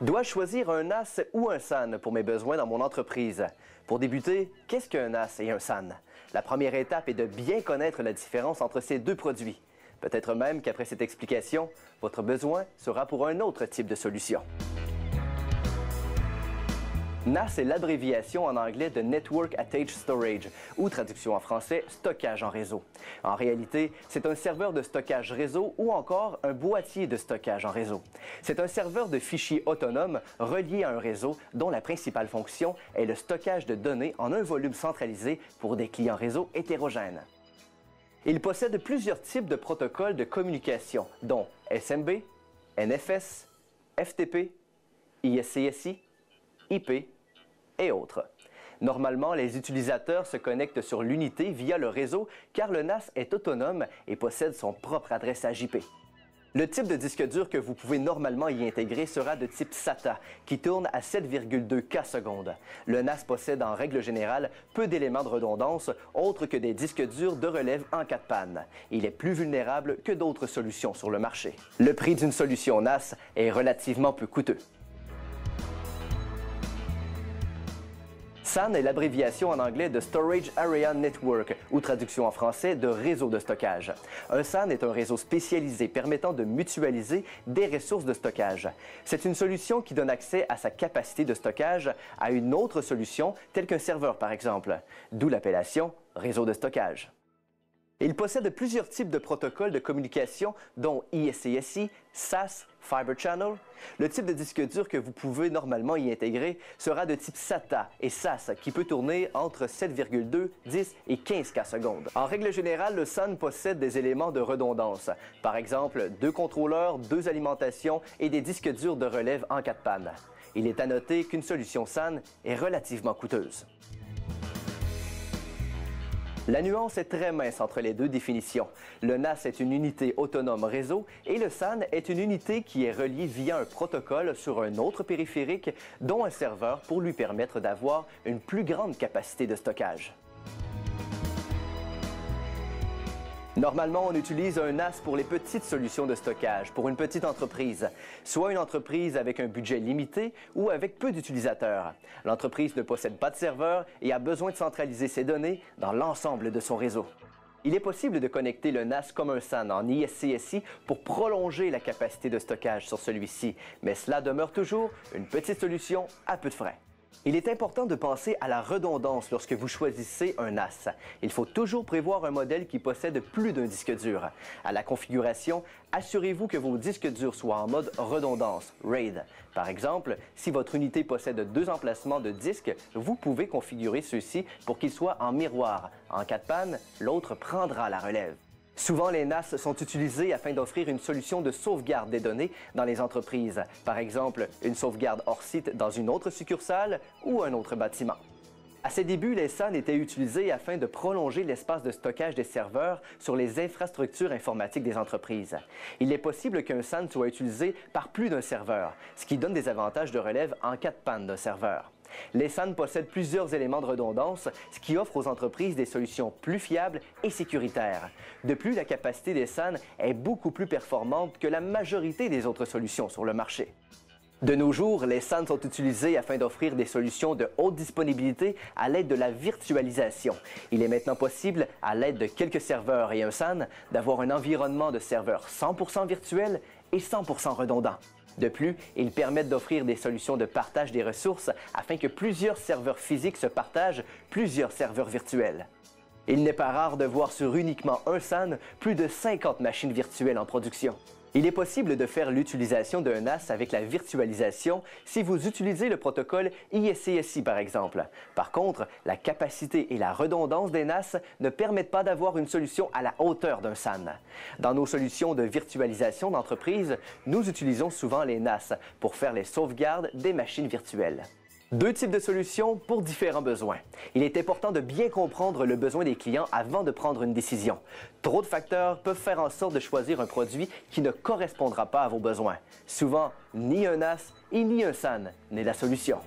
Dois-je choisir un NAS ou un SAN pour mes besoins dans mon entreprise? Pour débuter, qu'est-ce qu'un NAS et un SAN? La première étape est de bien connaître la différence entre ces deux produits. Peut-être même qu'après cette explication, votre besoin sera pour un autre type de solution. NAS est l'abréviation en anglais de Network Attached Storage, ou traduction en français, stockage en réseau. En réalité, c'est un serveur de stockage réseau ou encore un boîtier de stockage en réseau. C'est un serveur de fichiers autonome relié à un réseau dont la principale fonction est le stockage de données en un volume centralisé pour des clients réseau hétérogènes. Il possède plusieurs types de protocoles de communication, dont SMB, NFS, FTP, ISCSI, IP et autres. Normalement, les utilisateurs se connectent sur l'unité via le réseau car le NAS est autonome et possède son propre adressage IP. Le type de disque dur que vous pouvez normalement y intégrer sera de type SATA, qui tourne à 7,2 K secondes. Le NAS possède en règle générale peu d'éléments de redondance, autres que des disques durs de relève en cas de panne. Il est plus vulnérable que d'autres solutions sur le marché. Le prix d'une solution NAS est relativement peu coûteux. SAN est l'abréviation en anglais de Storage Area Network, ou traduction en français de réseau de stockage. Un SAN est un réseau spécialisé permettant de mutualiser des ressources de stockage. C'est une solution qui donne accès à sa capacité de stockage à une autre solution, telle qu'un serveur par exemple, d'où l'appellation réseau de stockage. Il possède plusieurs types de protocoles de communication, dont ISCSI, SAS, Fiber Channel. Le type de disque dur que vous pouvez normalement y intégrer sera de type SATA et SAS, qui peut tourner entre 7,2, 10 et 15 K secondes. En règle générale, le SAN possède des éléments de redondance. Par exemple, 2 contrôleurs, 2 alimentations et des disques durs de relève en cas de panne. Il est à noter qu'une solution SAN est relativement coûteuse. La nuance est très mince entre les deux définitions. Le NAS est une unité autonome réseau et le SAN est une unité qui est reliée via un protocole sur un autre périphérique, dont un serveur pour lui permettre d'avoir une plus grande capacité de stockage. Normalement, on utilise un NAS pour les petites solutions de stockage, pour une petite entreprise, soit une entreprise avec un budget limité ou avec peu d'utilisateurs. L'entreprise ne possède pas de serveur et a besoin de centraliser ses données dans l'ensemble de son réseau. Il est possible de connecter le NAS comme un SAN en ISCSI pour prolonger la capacité de stockage sur celui-ci, mais cela demeure toujours une petite solution à peu de frais. Il est important de penser à la redondance lorsque vous choisissez un NAS. Il faut toujours prévoir un modèle qui possède plus d'un disque dur. À la configuration, assurez-vous que vos disques durs soient en mode redondance, RAID. Par exemple, si votre unité possède 2 emplacements de disques, vous pouvez configurer ceux-ci pour qu'ils soient en miroir. En cas de panne, l'autre prendra la relève. Souvent, les NAS sont utilisés afin d'offrir une solution de sauvegarde des données dans les entreprises. Par exemple, une sauvegarde hors site dans une autre succursale ou un autre bâtiment. À ses débuts, les SAN étaient utilisés afin de prolonger l'espace de stockage des serveurs sur les infrastructures informatiques des entreprises. Il est possible qu'un SAN soit utilisé par plus d'un serveur, ce qui donne des avantages de relève en cas de panne d'un serveur. Les SAN possèdent plusieurs éléments de redondance, ce qui offre aux entreprises des solutions plus fiables et sécuritaires. De plus, la capacité des SAN est beaucoup plus performante que la majorité des autres solutions sur le marché. De nos jours, les SAN sont utilisés afin d'offrir des solutions de haute disponibilité à l'aide de la virtualisation. Il est maintenant possible, à l'aide de quelques serveurs et un SAN, d'avoir un environnement de serveurs 100% virtuel et 100% redondant. De plus, ils permettent d'offrir des solutions de partage des ressources afin que plusieurs serveurs physiques se partagent plusieurs serveurs virtuels. Il n'est pas rare de voir sur uniquement un SAN plus de 50 machines virtuelles en production. Il est possible de faire l'utilisation d'un NAS avec la virtualisation si vous utilisez le protocole ISCSI par exemple. Par contre, la capacité et la redondance des NAS ne permettent pas d'avoir une solution à la hauteur d'un SAN. Dans nos solutions de virtualisation d'entreprise, nous utilisons souvent les NAS pour faire les sauvegardes des machines virtuelles. 2 types de solutions pour différents besoins. Il est important de bien comprendre le besoin des clients avant de prendre une décision. Trop de facteurs peuvent faire en sorte de choisir un produit qui ne correspondra pas à vos besoins. Souvent, ni un NAS et ni un SAN n'est la solution.